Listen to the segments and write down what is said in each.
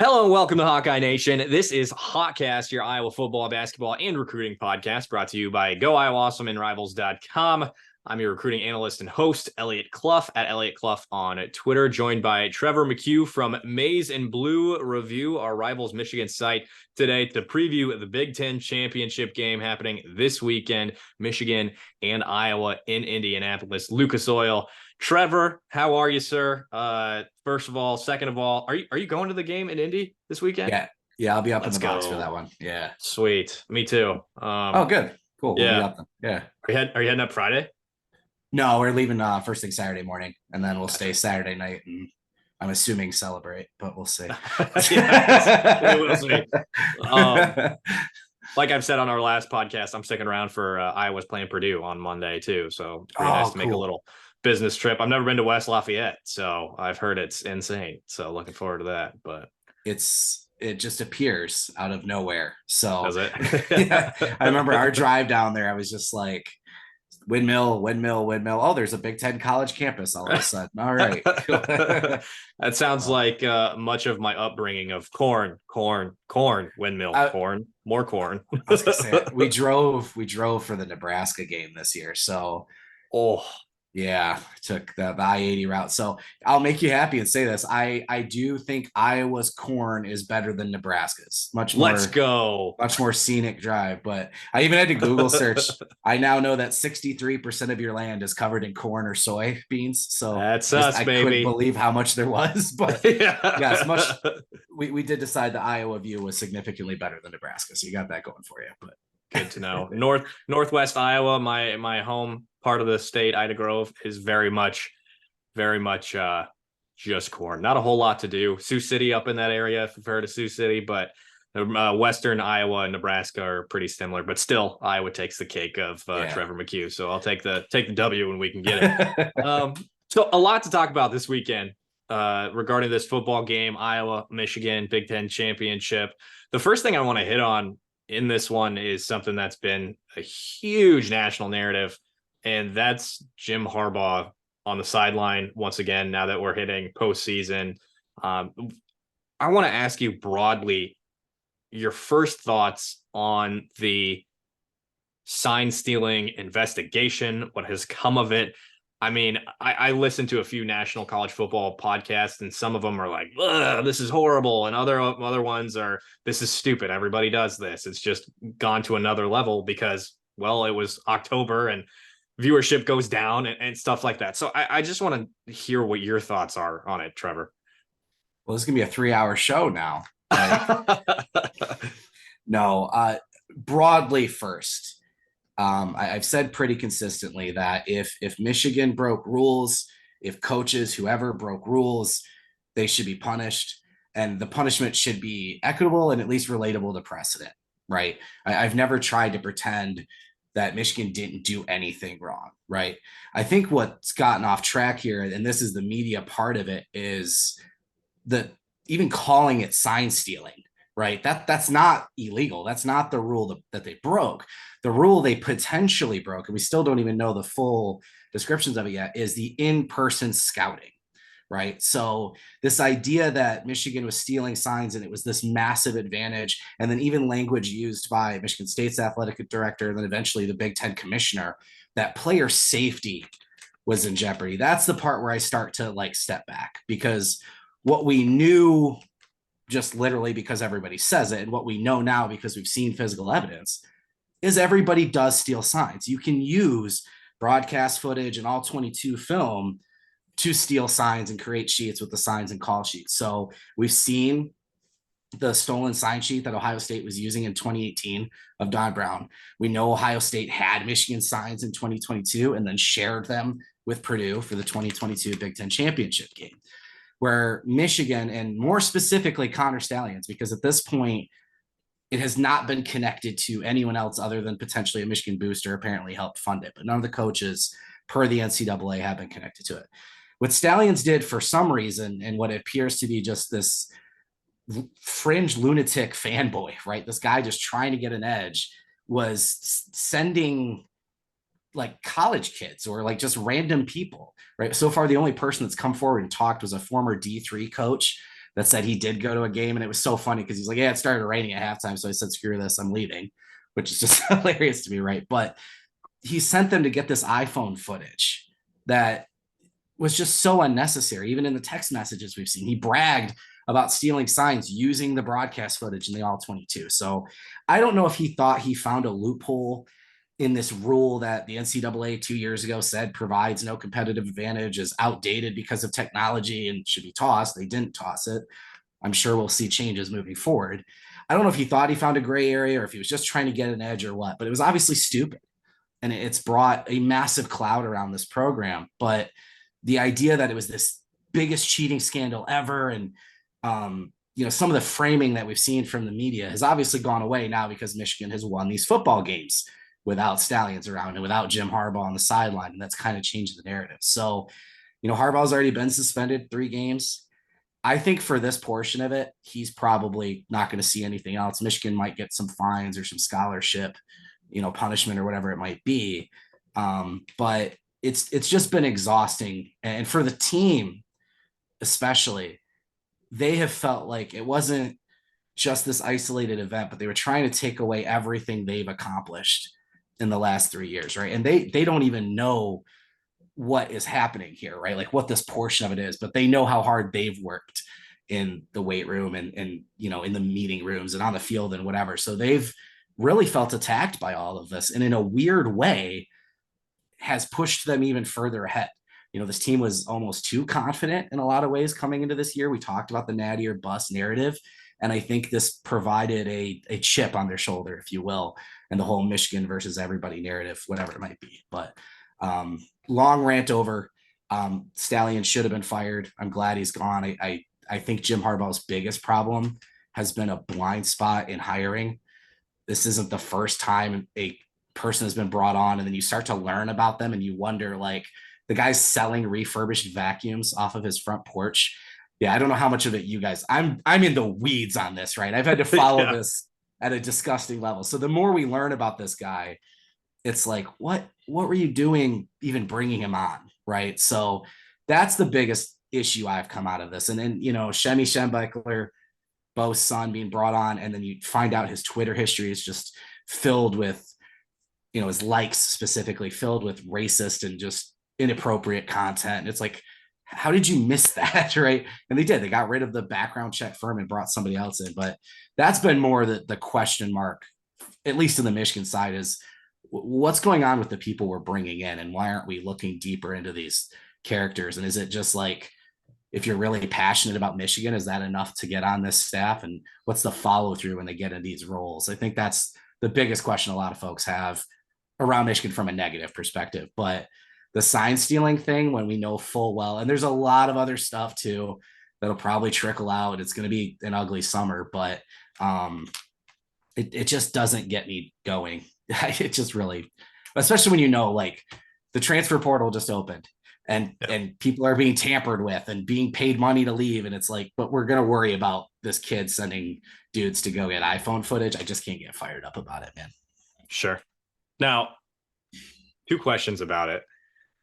Hello and welcome to Hawkeye Nation. This is Hawkcast, your Iowa football, basketball, and recruiting podcast brought to you by Go Iowa Awesome and Rivals.com. I'm your recruiting analyst and host, Eliot Clough, at Eliot Clough on Twitter, joined by Trevor McCue from Maize and Blue Review, our Rivals Michigan site, today to preview the Big Ten championship game happening this weekend, Michigan and Iowa in Indianapolis. Lucas Oil. Trevor, how are you, sir? First of all, second of all, are you going to the game in Indy this weekend? Yeah, I'll be up in Let's the box for go. that one. Yeah. Sweet. Me too. Oh, good. Cool. We'll be Yeah. up then. Yeah. Are you heading up Friday? No, we're leaving first thing Saturday morning, and then we'll stay Saturday night, and I'm assuming celebrate, but we'll see. Yeah, we will see. Like I've said on our last podcast, I'm sticking around for Iowa's playing Purdue on Monday too. So it's pretty nice to make a little business trip. I've never been to West Lafayette, so I've heard it's insane. So looking forward to that. But it just appears out of nowhere. So does it? Yeah, I remember our drive down there. I was just like, windmill. Oh, there's a Big Ten college campus all of a sudden. All right. That sounds like much of my upbringing of corn, windmill, corn, more corn. I was gonna say, we drove for the Nebraska game this year. So, yeah, took the I-80 route. So I'll make you happy and say this. I do think Iowa's corn is better than Nebraska's. Much more scenic drive. But I even had to Google search. I now know that 63% of your land is covered in corn or soybeans. So that's us, I baby. couldn't believe how much there was. But yes, we did decide the Iowa view was significantly better than Nebraska. So you got that going for you. But good to know. Northwest Iowa, my home part of the state, Ida Grove, is very much just corn. Not a whole lot to do. Sioux City up in that area, if you've heard of Sioux City, but Western Iowa and Nebraska are pretty similar. But still, Iowa takes the cake of Trevor McCue. So I'll take the W when we can get it. So a lot to talk about this weekend regarding this football game, Iowa, Michigan, Big Ten championship. The first thing I want to hit on in this one is something that's been a huge national narrative, and that's Jim Harbaugh on the sideline once again, now that we're hitting postseason. I want to ask you broadly your first thoughts on the sign stealing investigation, what has come of it. I mean, I listened to a few national college football podcasts, and some of them are like, this is horrible. And other ones are, this is stupid. Everybody does this. It's just gone to another level because, well, it was October and viewership goes down and stuff like that. So I just want to hear what your thoughts are on it, Trevor. Well, this is going to be a 3-hour show now. Right? No, broadly first. I've said pretty consistently that if Michigan broke rules, if coaches, whoever broke rules, they should be punished. And the punishment should be equitable and at least relatable to precedent, right? I've never tried to pretend that Michigan didn't do anything wrong, right? I think what's gotten off track here, and this is the media part of it, is even calling it sign stealing. Right. That's not illegal. That's not the rule that they broke. The rule they potentially broke, and we still don't even know the full descriptions of it yet, is the in-person scouting. Right. So this idea that Michigan was stealing signs and it was this massive advantage, and then even language used by Michigan State's athletic director, and then eventually the Big Ten commissioner, that player safety was in jeopardy. That's the part where I start to step back, because what we knew just literally because everybody says it, and what we know now because we've seen physical evidence, is everybody does steal signs. You can use broadcast footage and all 22 film to steal signs and create sheets with the signs and call sheets. So we've seen the stolen sign sheet that Ohio State was using in 2018 of Don Brown. We know Ohio State had Michigan signs in 2022 and then shared them with Purdue for the 2022 Big Ten championship game, where Michigan, and more specifically Connor Stalions, because at this point it has not been connected to anyone else other than potentially a Michigan booster, apparently helped fund it, but none of the coaches per the NCAA have been connected to it. What Stalions did for some reason, and what appears to be just this fringe lunatic fanboy, right? This guy just trying to get an edge, was sending college kids or just random people, right? So far, the only person that's come forward and talked was a former D3 coach that said he did go to a game. And it was so funny because he's like, yeah, it started raining at halftime. So I said, screw this, I'm leaving, which is just hilarious to me, right? But he sent them to get this iPhone footage that was just so unnecessary. Even in the text messages we've seen, he bragged about stealing signs using the broadcast footage in the all 22. So I don't know if he thought he found a loophole in this rule that the NCAA 2 years ago said provides no competitive advantage, is outdated because of technology and should be tossed. They didn't toss it. I'm sure we'll see changes moving forward. I don't know if he thought he found a gray area or if he was just trying to get an edge or what, but it was obviously stupid. And it's brought a massive cloud around this program. But the idea that it was this biggest cheating scandal ever, and some of the framing that we've seen from the media has obviously gone away now because Michigan has won these football games without Stallions around and without Jim Harbaugh on the sideline. And that's kind of changed the narrative. So, Harbaugh's already been suspended 3 games. I think for this portion of it, he's probably not going to see anything else. Michigan might get some fines or some scholarship, punishment or whatever it might be. But it's just been exhausting. And for the team, especially, they have felt like it wasn't just this isolated event, but they were trying to take away everything they've accomplished in the last 3 years, right? And they don't even know what is happening here, right? Like what this portion of it is, but they know how hard they've worked in the weight room and in the meeting rooms and on the field and whatever. So they've really felt attacked by all of this, and in a weird way has pushed them even further ahead. This team was almost too confident in a lot of ways coming into this year. We talked about the natty or bust narrative, and I think this provided a chip on their shoulder, if you will, and the whole Michigan versus everybody narrative, whatever it might be. But long rant over. Stallion should have been fired. I'm glad he's gone. I think Jim Harbaugh's biggest problem has been a blind spot in hiring. This isn't the first time a person has been brought on, and then you start to learn about them and you wonder, like, the guy's selling refurbished vacuums off of his front porch. Yeah, I don't know how much of it you guys, I'm in the weeds on this, right? I've had to follow this at a disgusting level. So the more we learn about this guy, it's like, what were you doing even bringing him on, right? So that's the biggest issue I've come out of this. And then, Shemi Schembechler, Bo's son, being brought on, and then you find out his Twitter history is just filled with, his likes specifically filled with racist and just inappropriate content. And it's like, how did you miss that, right? And they got rid of the background check firm and brought somebody else in. But that's been more the question mark, at least in the Michigan side, is what's going on with the people we're bringing in, and why aren't we looking deeper into these characters? And is it just like, if you're really passionate about Michigan, is that enough to get on this staff? And what's the follow through when they get in these roles? I think that's the biggest question a lot of folks have around Michigan from a negative perspective. But the sign stealing thing, when we know full well, and there's a lot of other stuff too that'll probably trickle out. It's going to be an ugly summer, but it just doesn't get me going. It just really, especially when like the transfer portal just opened and people are being tampered with and being paid money to leave, and it's like, but we're going to worry about this kid sending dudes to go get iPhone footage. I just can't get fired up about it, man. Sure. Now, 2 questions about it.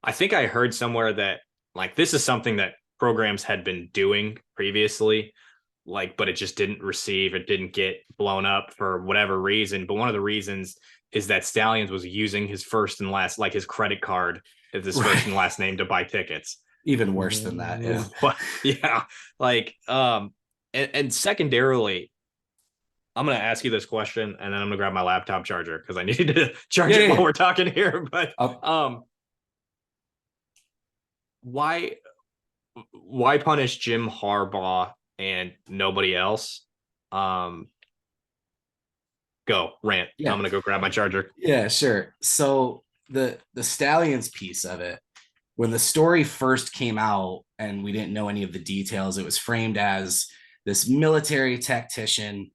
I think I heard somewhere that like this is something that programs had been doing previously, but it just it didn't get blown up for whatever reason. But one of the reasons is that Stallions was using his first and last, like his credit card as his first and last name to buy tickets. Even worse than that. Yeah. Yeah. And secondarily, I'm going to ask you this question, and then I'm going to grab my laptop charger because I need to charge it while we're talking here. But why punish Jim Harbaugh and nobody else? Go rant. Yeah. I'm going to go grab my charger. Yeah, sure. So the Stallions piece of it, when the story first came out and we didn't know any of the details, it was framed as this military tactician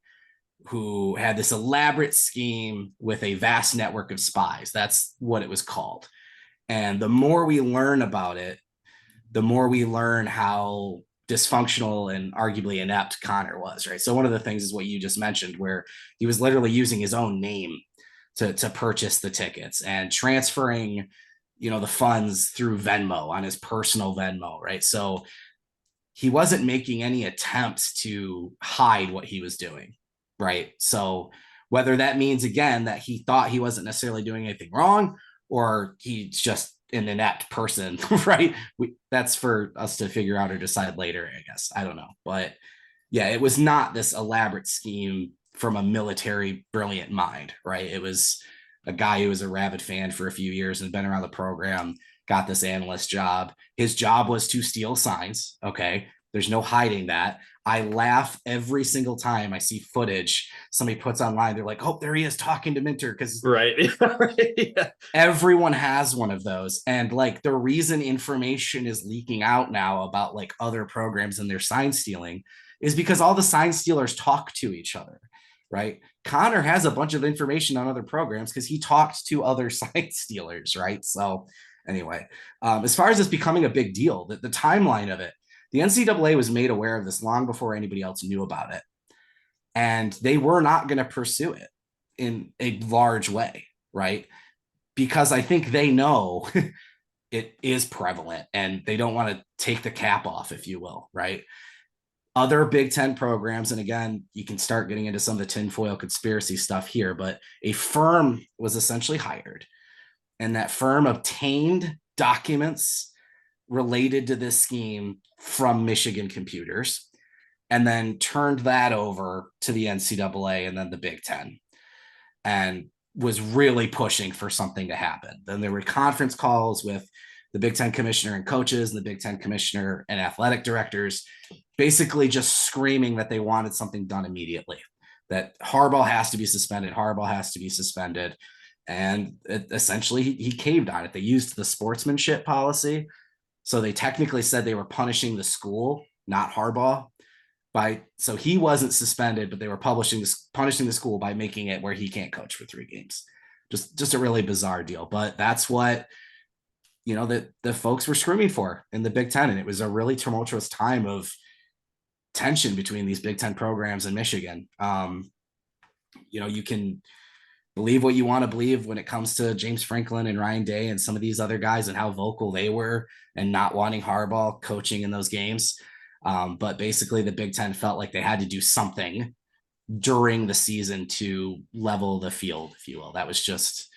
who had this elaborate scheme with a vast network of spies. That's what it was called. And the more we learn about it, the more we learn how dysfunctional and arguably inept Connor was, right? So one of the things is what you just mentioned, where he was literally using his own name to purchase the tickets and transferring, the funds through Venmo on his personal Venmo, right? So he wasn't making any attempts to hide what he was doing, right? So whether that means, again, that he thought he wasn't necessarily doing anything wrong, or he's just an inept person, right? That's for us to figure out or decide later, I guess. I don't know. But yeah, it was not this elaborate scheme from a military brilliant mind, right? It was a guy who was a rabid fan for a few years and been around the program, got this analyst job. His job was to steal signs. Okay. There's no hiding that. I laugh every single time I see footage somebody puts online. They're like, oh, there he is talking to Minter. Because right. Yeah. Everyone has one of those. And like the reason information is leaking out now about like other programs and their sign stealing is because all the sign stealers talk to each other, right? Connor has a bunch of information on other programs because he talked to other sign stealers, right? So anyway, as far as this becoming a big deal, the timeline of it, the NCAA was made aware of this long before anybody else knew about it. And they were not going to pursue it in a large way, right? Because I think they know it is prevalent and they don't want to take the cap off, if you will, right? Other Big Ten programs, and again, you can start getting into some of the tinfoil conspiracy stuff here, but a firm was essentially hired, and that firm obtained documents related to this scheme from Michigan computers and then turned that over to the NCAA and then the Big Ten, and was really pushing for something to happen. Then there were conference calls with the Big Ten commissioner and coaches and the Big Ten commissioner and athletic directors, basically just screaming that they wanted something done immediately, that Harbaugh has to be suspended. Harbaugh has to be suspended. And essentially he caved on it. They used the sportsmanship policy. So they technically said they were punishing the school, not Harbaugh. So he wasn't suspended, but they were punishing the school by making it where he can't coach for 3 games. Just a really bizarre deal. But that's what, the folks were screaming for in the Big Ten. And it was a really tumultuous time of tension between these Big Ten programs and Michigan. You can believe what you want to believe when it comes to James Franklin and Ryan Day and some of these other guys and how vocal they were and not wanting Harbaugh coaching in those games. But basically the Big Ten felt like they had to do something during the season to level the field, if you will. That was just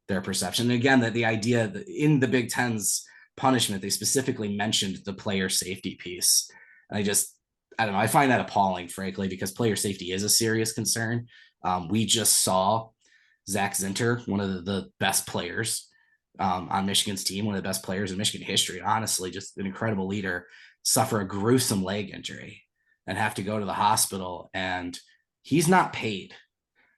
their perception. And again, that the idea that in the Big Ten's punishment, they specifically mentioned the player safety piece. And I don't know, I find that appalling, frankly, because player safety is a serious concern. We just saw Zach Zinter, one of the best players on Michigan's team, one of the best players in Michigan history, honestly, just an incredible leader, suffer a gruesome leg injury and have to go to the hospital, and he's not paid,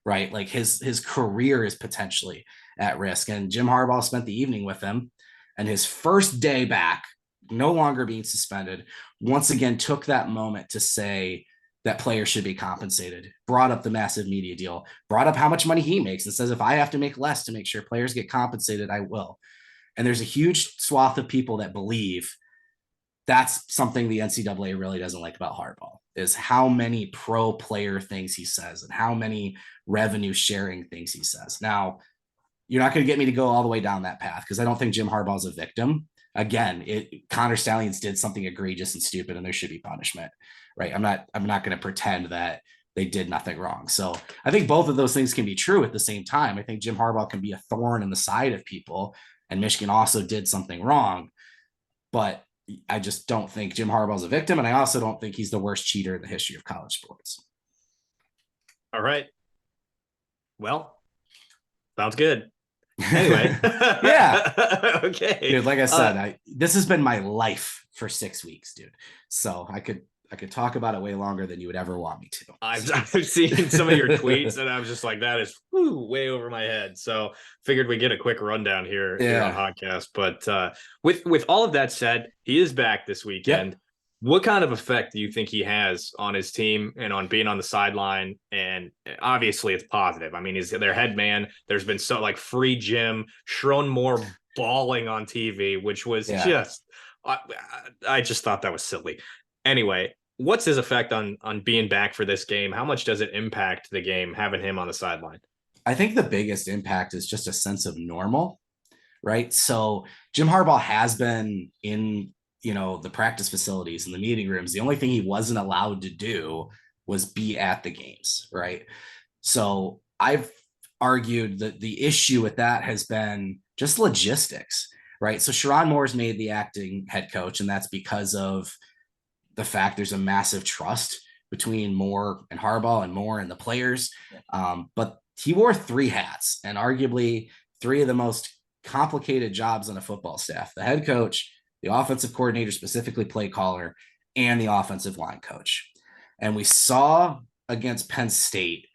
right? Like his career is potentially at risk. And Jim Harbaugh spent the evening with him, and his first day back, no longer being suspended, once again took that moment to say that players should be compensated, brought up the massive media deal, brought up how much money he makes, and says, if I have to make less to make sure players get compensated, I will. And there's a huge swath of people that believe that's something the NCAA really doesn't like about Harbaugh, is how many pro player things he says and how many revenue sharing things he says. Now, you're not going to get me to go all the way down that path because I don't think Jim Harbaugh is a victim. Again, Connor Stallions did something egregious and stupid, and there should be punishment, right? I'm not going to pretend that they did nothing wrong. So I think both of those things can be true at the same time. I think Jim Harbaugh can be a thorn in the side of people, and Michigan also did something wrong, but I just don't think Jim Harbaugh is a victim, and I also don't think he's the worst cheater in the history of college sports. All right. Well, sounds good. Anyway. Yeah. Okay. Dude, like I said, this has been my life for 6 weeks, dude. So I could talk about it way longer than you would ever want me to. I've seen some of your tweets, and I was just like, that is way over my head. So figured we'd get a quick rundown here on podcast. But with all of that said, he is back this weekend. Yep. What kind of effect do you think he has on his team and on being on the sideline? And obviously it's positive. I mean, he's their head man. There's been free Jim, Sharon Moore bawling on TV, which was just, I just thought that was silly. Anyway, what's his effect on being back for this game? How much does it impact the game having him on the sideline? I think the biggest impact is just a sense of normal, right? So Jim Harbaugh has been in the practice facilities and the meeting rooms. The only thing he wasn't allowed to do was be at the games, right? So I've argued that the issue with that has been just logistics, right? So Sharon Moore's made the acting head coach, and that's because of the fact there's a massive trust between Moore and Harbaugh and Moore and the players. But he wore 3 hats, and arguably 3 of the most complicated jobs on a football staff: the head coach, the offensive coordinator, specifically play caller, and the offensive line coach. And we saw against Penn State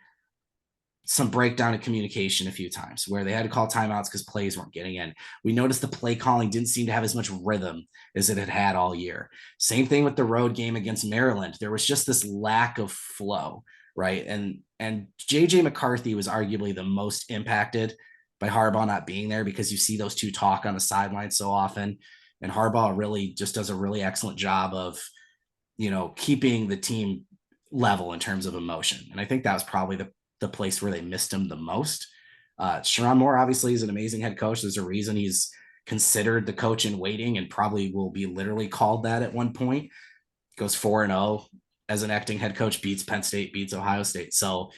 some breakdown in communication a few times where they had to call timeouts because plays weren't getting in. We noticed the play calling didn't seem to have as much rhythm as it had had all year. Same thing with the road game against Maryland. There was just this lack of flow, right? And JJ McCarthy was arguably the most impacted by Harbaugh not being there, because you see those two talk on the sideline so often. And Harbaugh really just does a really excellent job of, keeping the team level in terms of emotion. And I think that was probably the place where they missed him the most. Sharon Moore obviously is an amazing head coach. There's a reason he's considered the coach in waiting, and probably will be literally called that at one point. Goes 4-0 as an acting head coach, beats Penn State, beats Ohio State. So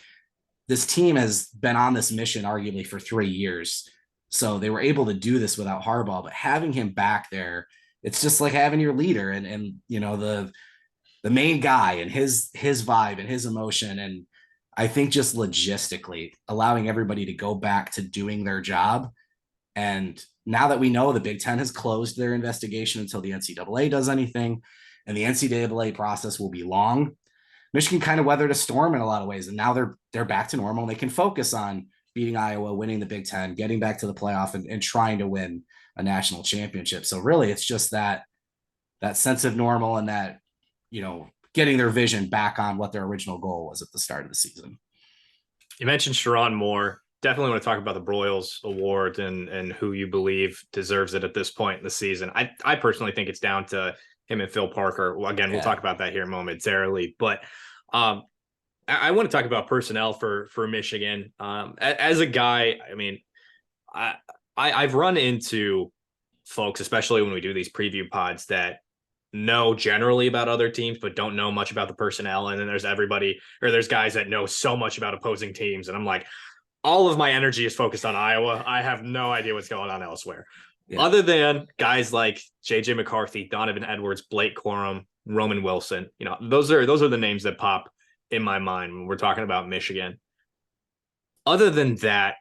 this team has been on this mission arguably for 3 years. So they were able to do this without Harbaugh, but having him back there, it's just like having your leader and the main guy and his vibe and his emotion. And I think just logistically allowing everybody to go back to doing their job. And now that we know the Big Ten has closed their investigation until the NCAA does anything, and the NCAA process will be long, Michigan kind of weathered a storm in a lot of ways. And now they're back to normal, and they can focus on beating Iowa, winning the Big Ten, getting back to the playoff, and trying to win a national championship. So really it's just that sense of normal, and that, getting their vision back on what their original goal was at the start of the season. You mentioned Sharon Moore. Definitely want to talk about the Broyles Award and who you believe deserves it at this point in the season. I personally think it's down to him and Phil Parker. Well, again, we'll talk about that here momentarily, but I want to talk about personnel for Michigan. As a guy, I mean, I've run into folks, especially when we do these preview pods, that know generally about other teams, but don't know much about the personnel. And then there's guys that know so much about opposing teams. And I'm like, all of my energy is focused on Iowa. I have no idea what's going on elsewhere. Yeah. Other than guys like JJ McCarthy, Donovan Edwards, Blake Corum, Roman Wilson, those are the names that pop in my mind when we're talking about Michigan. Other than that,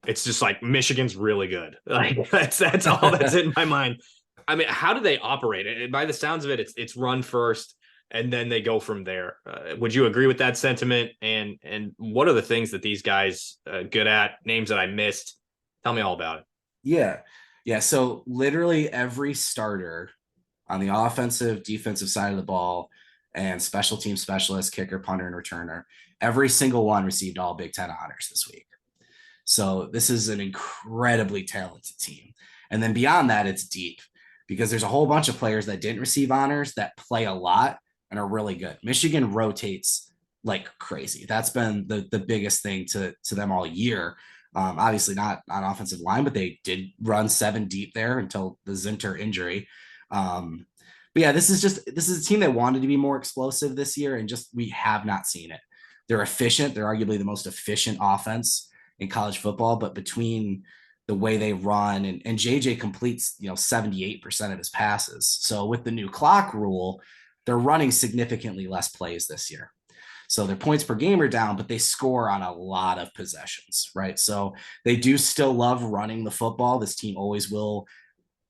it's just like Michigan's really good. Like that's all that's in my mind. I mean, how do they operate it? By the sounds of it, it's run first and then they go from there. Would you agree with that sentiment? And what are the things that these guys good at? Names that I missed? Tell me all about it. Yeah. So literally every starter on the offensive, defensive side of the ball, and special team specialist, kicker, punter, and returner, every single one received all Big Ten honors this week. So this is an incredibly talented team. And then beyond that, it's deep, because there's a whole bunch of players that didn't receive honors that play a lot and are really good. Michigan rotates like crazy. That's been the biggest thing to them all year. Obviously not on offensive line, but they did run 7 deep there until the Zinter injury. But yeah, this is a team that wanted to be more explosive this year, and just we have not seen it. They're efficient. They're arguably the most efficient offense in college football, but between the way they run and JJ completes, 78% of his passes. So with the new clock rule, they're running significantly less plays this year. So their points per game are down, but they score on a lot of possessions, right? So they do still love running the football. This team always will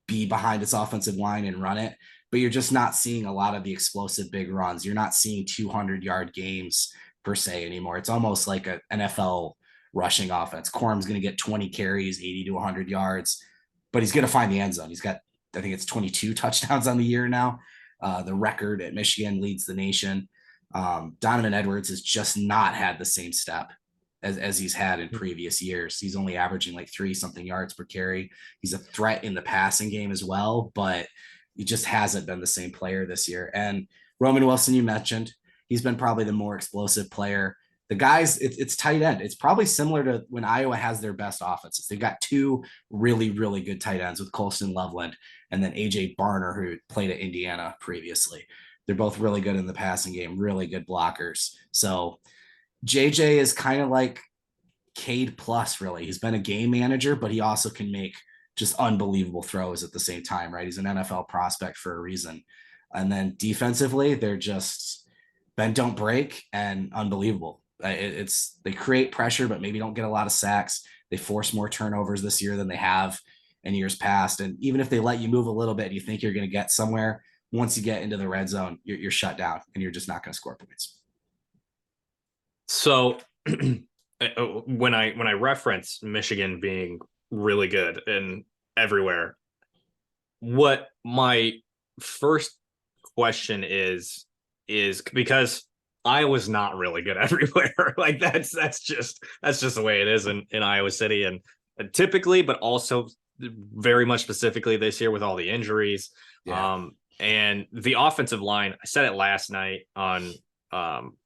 be behind its offensive line and run it, but you're just not seeing a lot of the explosive big runs. You're not seeing 200-yard games per se anymore. It's almost like an NFL rushing offense. Corum's going to get 20 carries, 80 to 100 yards, but he's going to find the end zone. He's got, I think it's 22 touchdowns on the year now. The record at Michigan leads the nation. Donovan Edwards has just not had the same step as he's had in previous years. He's only averaging like 3-something yards per carry. He's a threat in the passing game as well, but he just hasn't been the same player this year. And Roman Wilson, you mentioned, he's been probably the more explosive player. The guys, it's tight end. It's probably similar to when Iowa has their best offenses. They've got two really, really good tight ends with Colston Loveland and then AJ Barner, who played at Indiana previously. They're both really good in the passing game, really good blockers. So JJ is kind of like Cade plus, really. He's been a game manager, but he also can make just unbelievable throws at the same time, right? He's an NFL prospect for a reason. And then defensively, they're just bend don't break and unbelievable. It's they create pressure, but maybe don't get a lot of sacks. They force more turnovers this year than they have in years past. And even if they let you move a little bit, you think you're going to get somewhere. Once you get into the red zone, you're shut down and you're just not going to score points. So when I reference Michigan being really good and everywhere, what my first question is because Iowa's not really good everywhere. Like that's just the way it is in Iowa City, and typically, but also very much specifically this year with all the injuries. Yeah. And the offensive line, I said it last night on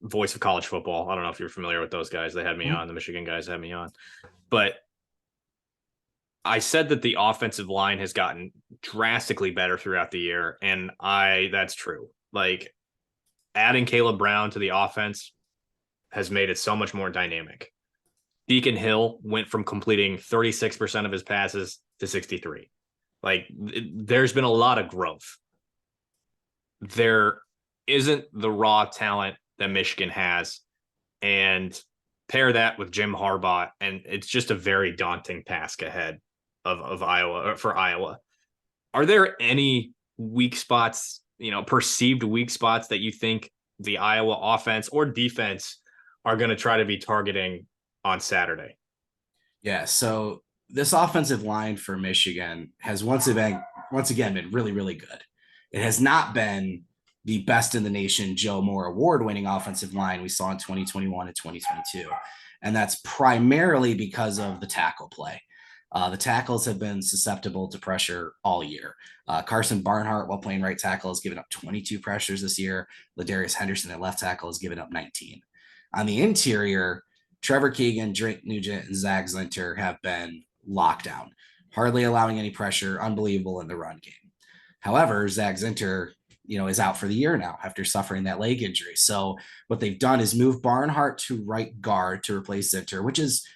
Voice of College Football. I don't know if you're familiar with those guys. They had me on. The Michigan guys had me on. But I said that the offensive line has gotten drastically better throughout the year. And that's true. Like adding Caleb Brown to the offense has made it so much more dynamic. Deacon Hill went from completing 36% of his passes to 63. Like there's been a lot of growth. There isn't the raw talent that Michigan has, and pair that with Jim Harbaugh, and it's just a very daunting task ahead of Iowa for Iowa. Are there any weak spots, perceived weak spots that you think the Iowa offense or defense are going to try to be targeting on Saturday? Yeah. So this offensive line for Michigan has once again been really, really good. It has not been the best in the nation Joe Moore award-winning offensive line we saw in 2021 and 2022. And that's primarily because of the tackle play. The tackles have been susceptible to pressure all year. Carson Barnhart, while playing right tackle, has given up 22 pressures this year. Ladarius Henderson at left tackle has given up 19. On the interior, Trevor Keegan, Drake Nugent, and Zach Zinter have been locked down, hardly allowing any pressure, unbelievable in the run game. However, Zach Zinter, is out for the year now after suffering that leg injury. So what they've done is move Barnhart to right guard to replace Zinter, which is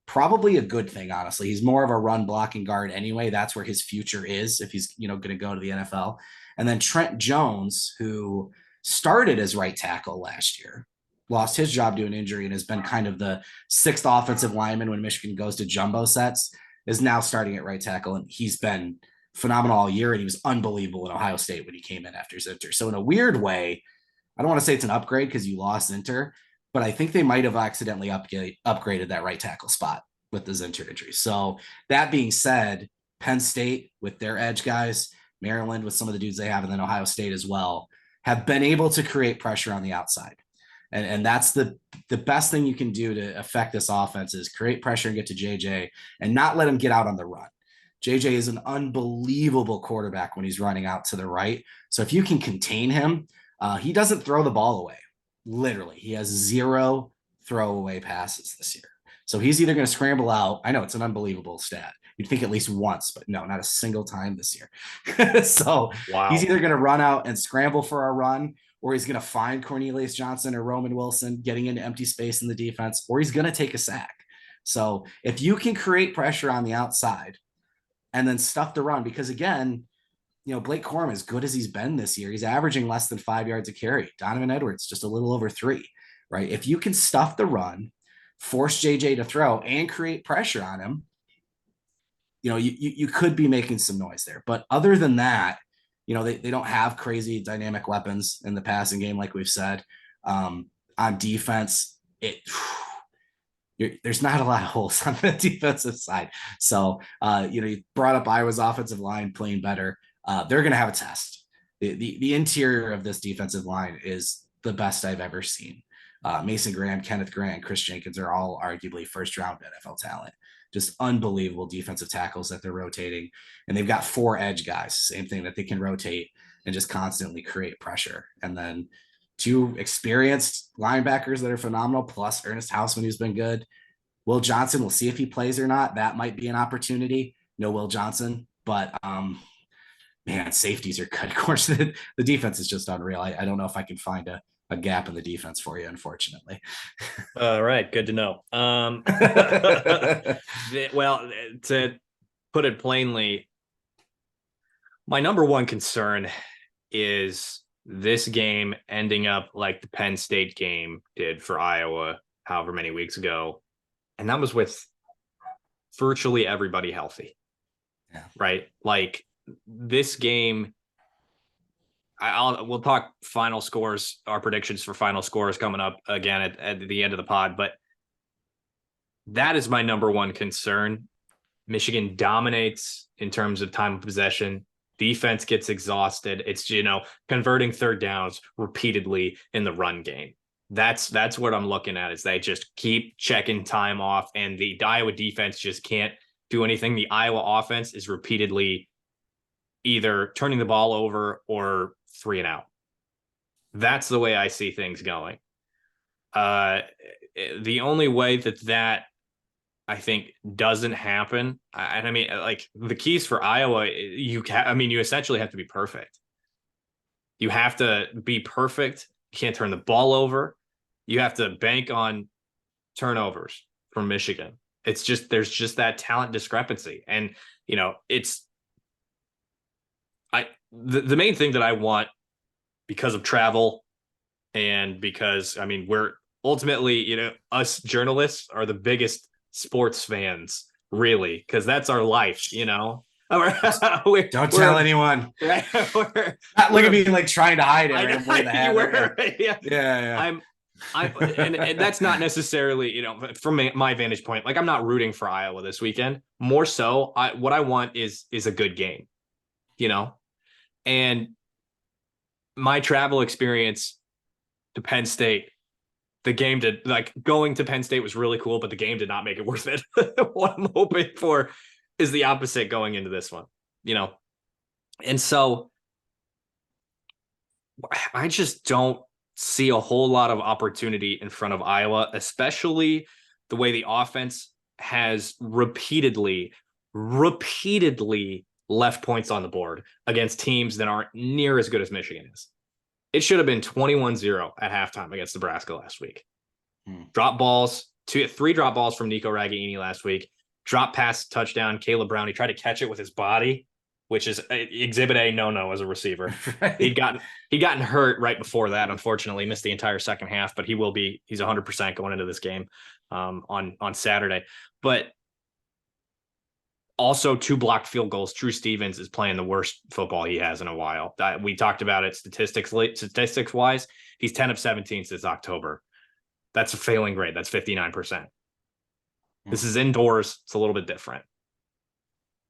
probably a good thing, honestly. He's more of a run blocking guard anyway. That's where his future is if he's, going to go to the NFL. And then Trent Jones, who started as right tackle last year, lost his job due to an injury and has been kind of the sixth offensive lineman when Michigan goes to jumbo sets, is now starting at right tackle. And he's been phenomenal all year, and he was unbelievable in Ohio State when he came in after Zinter. So in a weird way, I don't want to say it's an upgrade because you lost Zinter, but I think they might have accidentally upgraded that right tackle spot with the Zinter injury. So that being said, Penn State with their edge guys, Maryland with some of the dudes they have, and then Ohio State as well, have been able to create pressure on the outside. And that's the best thing you can do to affect this offense is create pressure and get to JJ and not let him get out on the run. JJ is an unbelievable quarterback when he's running out to the right. So if you can contain him, he doesn't throw the ball away. Literally, he has 0 throwaway passes this year. So he's either going to scramble out. I know it's an unbelievable stat. You'd think at least once, but no, not a single time this year. So wow. He's either going to run out and scramble for a run, or he's going to find Cornelius Johnson or Roman Wilson getting into empty space in the defense, or he's going to take a sack. So if you can create pressure on the outside and then stuff the run, because again, Blake Corum, as good as he's been this year, he's averaging less than 5 yards a carry. Donovan Edwards, just a little over 3, right? If you can stuff the run, force JJ to throw and create pressure on him, you could be making some noise there. But other than that, they don't have crazy dynamic weapons in the passing game, like we've said. On defense, there's not a lot of holes on the defensive side. So, you brought up Iowa's offensive line playing better. They're going to have a test. The interior of this defensive line is the best I've ever seen. Mason Graham, Kenneth Grant, and Chris Jenkins are all arguably first-round NFL talent. Just unbelievable defensive tackles that they're rotating. And they've got 4 edge guys, same thing, that they can rotate and just constantly create pressure. And then two experienced linebackers that are phenomenal, plus Ernest Hausman, who's been good. Will Johnson, we'll see if he plays or not. That might be an opportunity. No Will Johnson, but man, safeties are good. Of course, the defense is just unreal. I don't know if I can find a gap in the defense for you, unfortunately. All right, good to know. Well, to put it plainly, my number one concern is this game ending up like the Penn State game did for Iowa however many weeks ago. And that was with virtually everybody healthy. Yeah. Right? Like this game, we'll talk final scores, our predictions for final scores coming up again at the end of the pod, but that is my number one concern. Michigan dominates in terms of time of possession. Defense gets exhausted. It's, converting third downs repeatedly in the run game. That's what I'm looking at, is they just keep checking time off, and the Iowa defense just can't do anything. The Iowa offense is repeatedly either turning the ball over or 3 and out. That's the way I see things going. The only way that I think doesn't happen, and I mean, like the keys for Iowa, you essentially have to be perfect. You have to be perfect. You can't turn the ball over. You have to bank on turnovers from Michigan. It's just, there's just that talent discrepancy. And, the main thing that I want, because of travel and because, we're ultimately, us journalists are the biggest sports fans, really, because that's our life, Don't tell anyone. Right? Look at me like trying to hide it. Yeah. And that's not necessarily, from my vantage point, like I'm not rooting for Iowa this weekend. More so, what I want is a good game, and my travel experience to Penn State, the game did, like, going to Penn State was really cool, but the game did not make it worth it. What I'm hoping for is the opposite going into this one, and so I just don't see a whole lot of opportunity in front of Iowa, especially the way the offense has repeatedly left points on the board against teams that aren't near as good as Michigan is. It should have been 21-0 at halftime against Nebraska last week. Drop balls, 3 drop balls from Nico Ragaini last week. Drop pass touchdown, Caleb Brown. He tried to catch it with his body, which is exhibit A no as a receiver. Right. He'd gotten hurt right before that. Unfortunately, missed the entire second half, but he's 100% going into this game on Saturday. But also 2 blocked field goals. Drew Stevens is playing the worst football he has in a while. We talked about it statistics wise. He's 10 of 17 since October. That's a failing grade. That's 59%. This is indoors. It's a little bit different.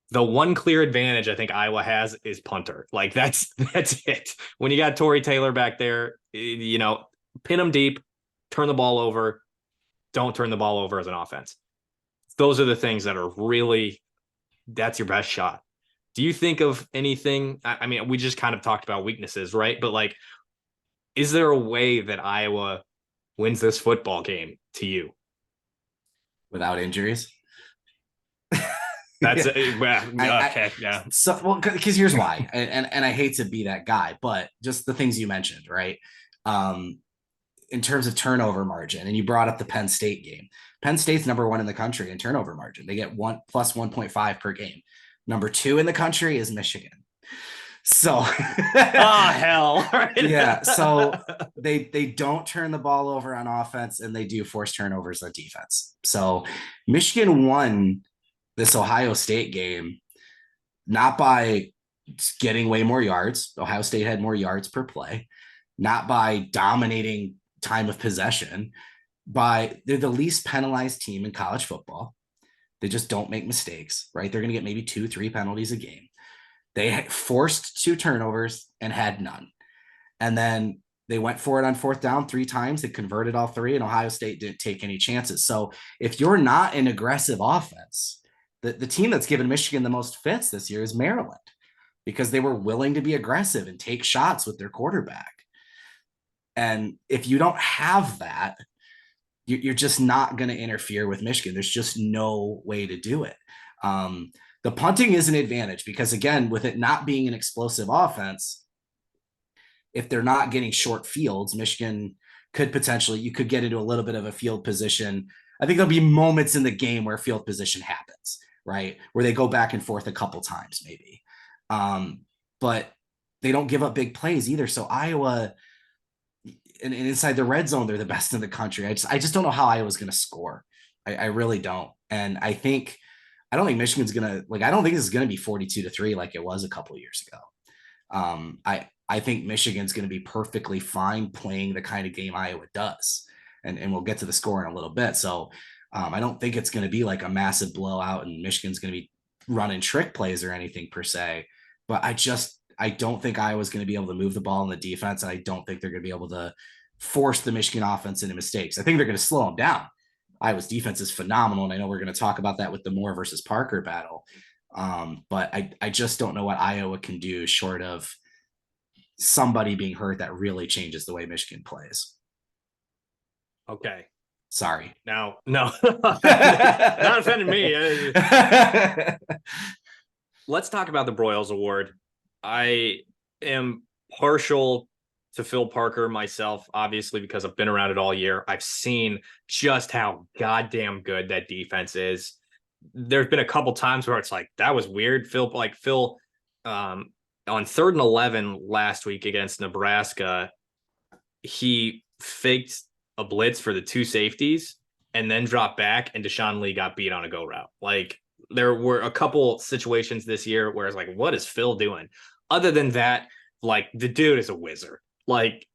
The one clear advantage I think Iowa has is punter. Like that's it. When you got Torrey Taylor back there, pin them deep, turn the ball over, don't turn the ball over as an offense. Those are the things that are really, that's your best shot. Do you think of anything? I mean, we just kind of talked about weaknesses, right? But like, is there a way that Iowa wins this football game to you? Without injuries? That's okay. Yeah. So, well, because here's why, and I hate to be that guy, but just the things you mentioned, right? In terms of turnover margin, and you brought up the Penn State game. Penn State's number 1 in the country in turnover margin. They get plus 1.5 per game. Number 2 in the country is Michigan. So, hell. Right? Yeah. So they don't turn the ball over on offense, and they do force turnovers on defense. So Michigan won this Ohio State game not by getting way more yards. Ohio State had more yards per play, not by dominating time of possession, they're the least penalized team in college football. They just don't make mistakes, right? They're going to get maybe 2-3 penalties a game. They forced 2 turnovers and had none. And then they went for it on 4th down 3 times. They converted all 3, and Ohio State didn't take any chances. So if you're not an aggressive offense, the team that's given Michigan the most fits this year is Maryland, because they were willing to be aggressive and take shots with their quarterback. And if you don't have that, you're just not going to interfere with Michigan. There's just no way to do it. The punting is an advantage because, again, with it not being an explosive offense, if they're not getting short fields, Michigan could potentially, you could get into a little bit of a field position. I think there'll be moments in the game where field position happens, right? Where they go back and forth a couple times maybe. But they don't give up big plays either. So Iowa, and inside the red zone, they're the best in the country. I just don't know how Iowa's going to score. I really don't. And I don't think Michigan's going to, like, I don't think this is going to be 42-3 like it was a couple of years ago. I think Michigan's going to be perfectly fine playing the kind of game Iowa does. And we'll get to the score in a little bit. So I don't think it's going to be like a massive blowout and Michigan's going to be running trick plays or anything per se. But I don't think Iowa's going to be able to move the ball in the defense. And I don't think they're going to be able to force the Michigan offense into mistakes. I think they're going to slow them down. Iowa's defense is phenomenal. And I know we're going to talk about that with the Moore versus Parker battle. But I just don't know what Iowa can do short of somebody being hurt that really changes the way Michigan plays. Okay. Sorry. No, not offending me. Let's talk about the Broyles Award. I am partial to Phil Parker myself, obviously, because I've been around it all year. I've seen just how goddamn good that defense is. There's been a couple times where it's like, that was weird. Phil, on 3rd and 11 last week against Nebraska, he faked a blitz for the two safeties and then dropped back, and Deshaun Lee got beat on a go route. Like, there were a couple situations this year where it's like, what is Phil doing? Other than that, like, the dude is a wizard. Like,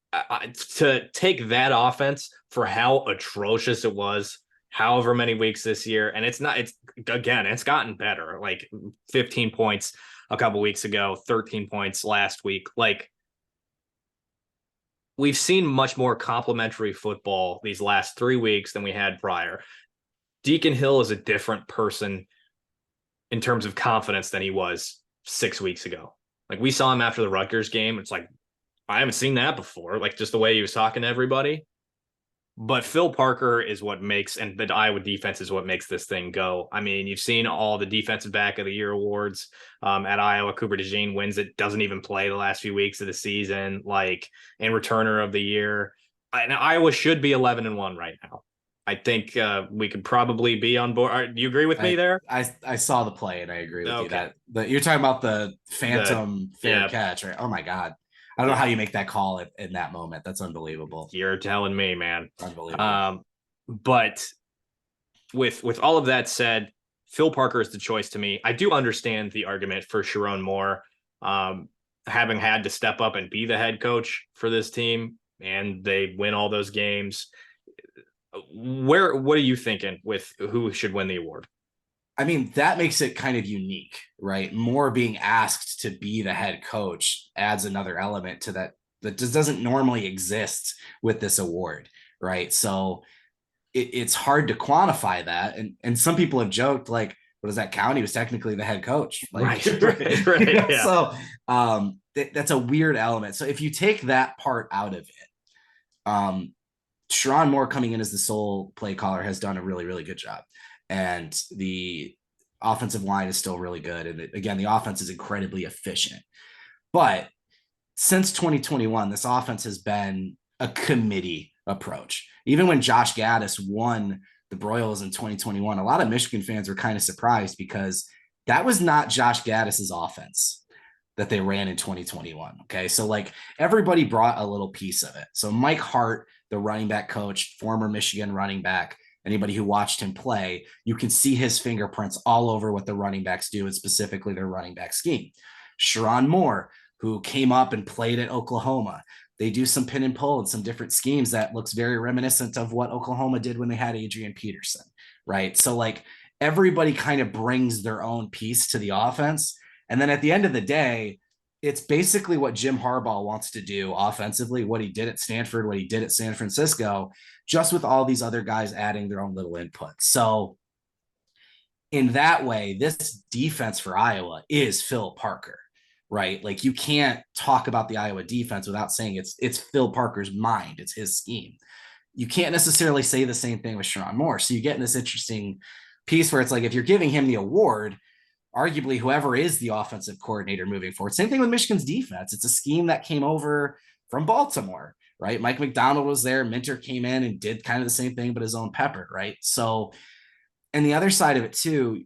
to take that offense for how atrocious it was, however many weeks this year, and it's gotten better. Like 15 points a couple weeks ago, 13 points last week. Like, we've seen much more complimentary football these last 3 weeks than we had prior. Deacon Hill is a different person in terms of confidence than he was 6 weeks ago. Like, we saw him after the Rutgers game. It's like, I haven't seen that before. Like, just the way he was talking to everybody. But Phil Parker is what makes, and the Iowa defense is what makes this thing go. I mean, you've seen all the defensive back of the year awards at Iowa. Cooper DeJean wins it, doesn't even play the last few weeks of the season, like, and returner of the year. And Iowa should be 11-1 right now. I think we could probably be on board. Do you agree with me there? I saw the play and I agree with you that you're talking about the phantom fair catch, right? Oh my God. I don't know how you make that call in that moment. That's unbelievable. You're telling me, man. Unbelievable. But with all of that said, Phil Parker is the choice to me. I do understand the argument for Sharon Moore having had to step up and be the head coach for this team, and they win all those games. What are you thinking with who should win the award? I mean, that makes it kind of unique, right? Moore being asked to be the head coach adds another element to that just doesn't normally exist with this award, right? So it's hard to quantify that. And some people have joked, like, what does that count? He was technically the head coach. Like, right. Yeah. So that's a weird element. So if you take that part out of it, Sharon Moore coming in as the sole play caller has done a really, really good job. And the offensive line is still really good. And again, the offense is incredibly efficient. But since 2021, this offense has been a committee approach. Even when Josh Gaddis won the Broyles in 2021, a lot of Michigan fans were kind of surprised because that was not Josh Gaddis's offense that they ran in 2021. Okay. So, like, everybody brought a little piece of it. So Mike Hart, the running back coach, former Michigan running back, anybody who watched him play, you can see his fingerprints all over what the running backs do, and specifically their running back scheme. Sharon Moore, who came up and played at Oklahoma, they do some pin and pull and some different schemes that looks very reminiscent of what Oklahoma did when they had Adrian Peterson, right? So, like, everybody kind of brings their own piece to the offense. And then at the end of the day, it's basically what Jim Harbaugh wants to do offensively, what he did at Stanford, what he did at San Francisco, just with all these other guys adding their own little input. So in that way, this defense for Iowa is Phil Parker. right? Like you can't talk about the Iowa defense without saying it's Phil Parker's mind. It's his scheme. You can't necessarily say the same thing with Sherrone Moore. So you get in this interesting piece where it's like, if you're giving him the award, arguably whoever is the offensive coordinator moving forward. Same thing with Michigan's defense. It's a scheme that came over from Baltimore, right? Mike McDonald was there. Minter came in and did kind of the same thing, but his own pepper, right? So, and the other side of it too,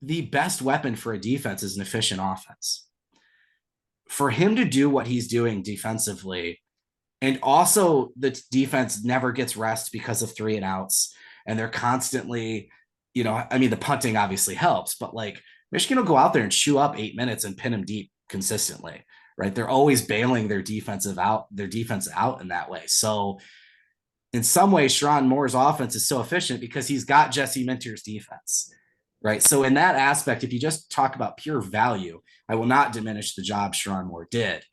the best weapon for a defense is an efficient offense. For him to do what he's doing defensively, and also the defense never gets rest because of 3 and outs, and they're constantly, I mean, the punting obviously helps, but like Michigan will go out there and chew up 8 minutes and pin them deep consistently, right? They're always bailing their defense out in that way. So in some ways, Sherrone Moore's offense is so efficient because he's got Jesse Minter's defense, right? So in that aspect, if you just talk about pure value, I will not diminish the job Sherrone Moore did,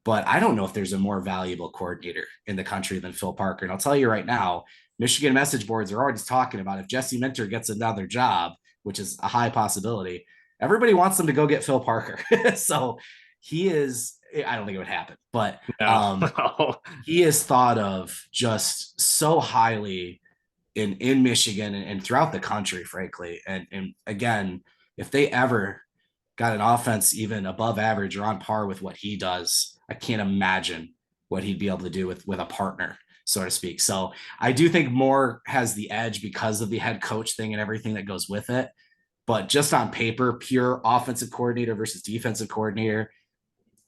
but I don't know if there's a more valuable coordinator in the country than Phil Parker. And I'll tell you right now, Michigan message boards are already talking about if Jesse Minter gets another job, which is a high possibility, everybody wants them to go get Phil Parker. So he is, I don't think it would happen, but he is thought of just so highly in Michigan and throughout the country, frankly. And again, if they ever got an offense even above average or on par with what he does, I can't imagine what he'd be able to do with a partner, so to speak. So I do think Moore has the edge because of the head coach thing and everything that goes with it. But just on paper, pure offensive coordinator versus defensive coordinator,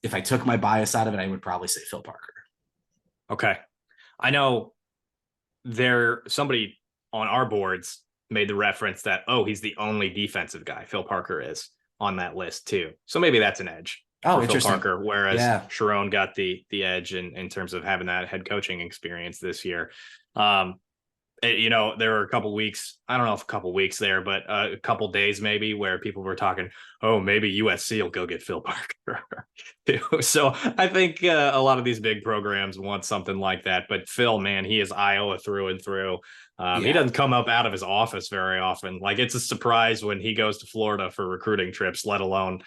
if I took my bias out of it, I would probably say Phil Parker. Okay. I know somebody on our boards made the reference that, he's the only defensive guy. Phil Parker is on that list too. So maybe that's an edge for Phil Parker, whereas Sherrone got the edge in terms of having that head coaching experience this year. There were a couple weeks, I don't know if a couple weeks there, but a couple days maybe where people were talking, maybe USC will go get Phil Parker. So I think a lot of these big programs want something like that. But Phil, man, he is Iowa through and through. He doesn't come up out of his office very often. Like, it's a surprise when he goes to Florida for recruiting trips, let alone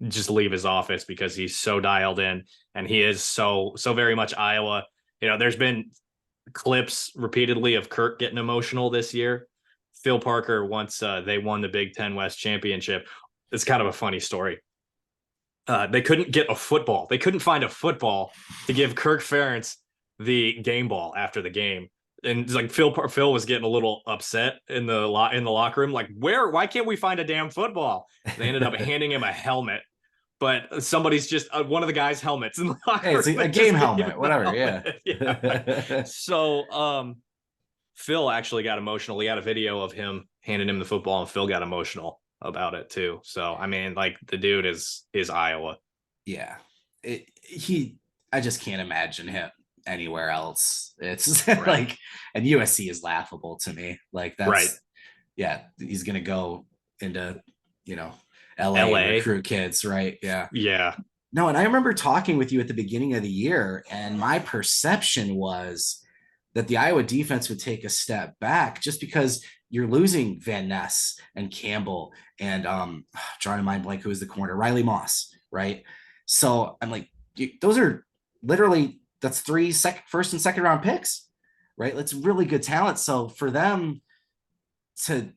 just leave his office, because he's so dialed in and he is so very much Iowa. There's been clips repeatedly of Kirk getting emotional this year. Phil Parker, once they won the Big Ten West championship, it's kind of a funny story. They couldn't get a football. They couldn't find a football to give Kirk Ferentz the game ball after the game. And it's like Phil was getting a little upset in the locker room. Like, why can't we find a damn football? They ended up handing him a helmet, but somebody's just one of the guys' helmets in the locker room. It's a game helmet, whatever. Yeah. So Phil actually got emotional. He had a video of him handing him the football, and Phil got emotional about it too. So I mean, like, the dude is Iowa. Yeah. I just can't imagine him anywhere else. It's like, and USC is laughable to me. Like, that's right. Yeah, he's gonna go into LA. And recruit kids, right? Yeah. No, and I remember talking with you at the beginning of the year, and my perception was that the Iowa defense would take a step back just because you're losing Van Ness and Campbell and drawing to mind blank who is the corner, Riley Moss, right? So I'm like, those are literally, that's 3 first and second round picks, right? That's really good talent. So for them to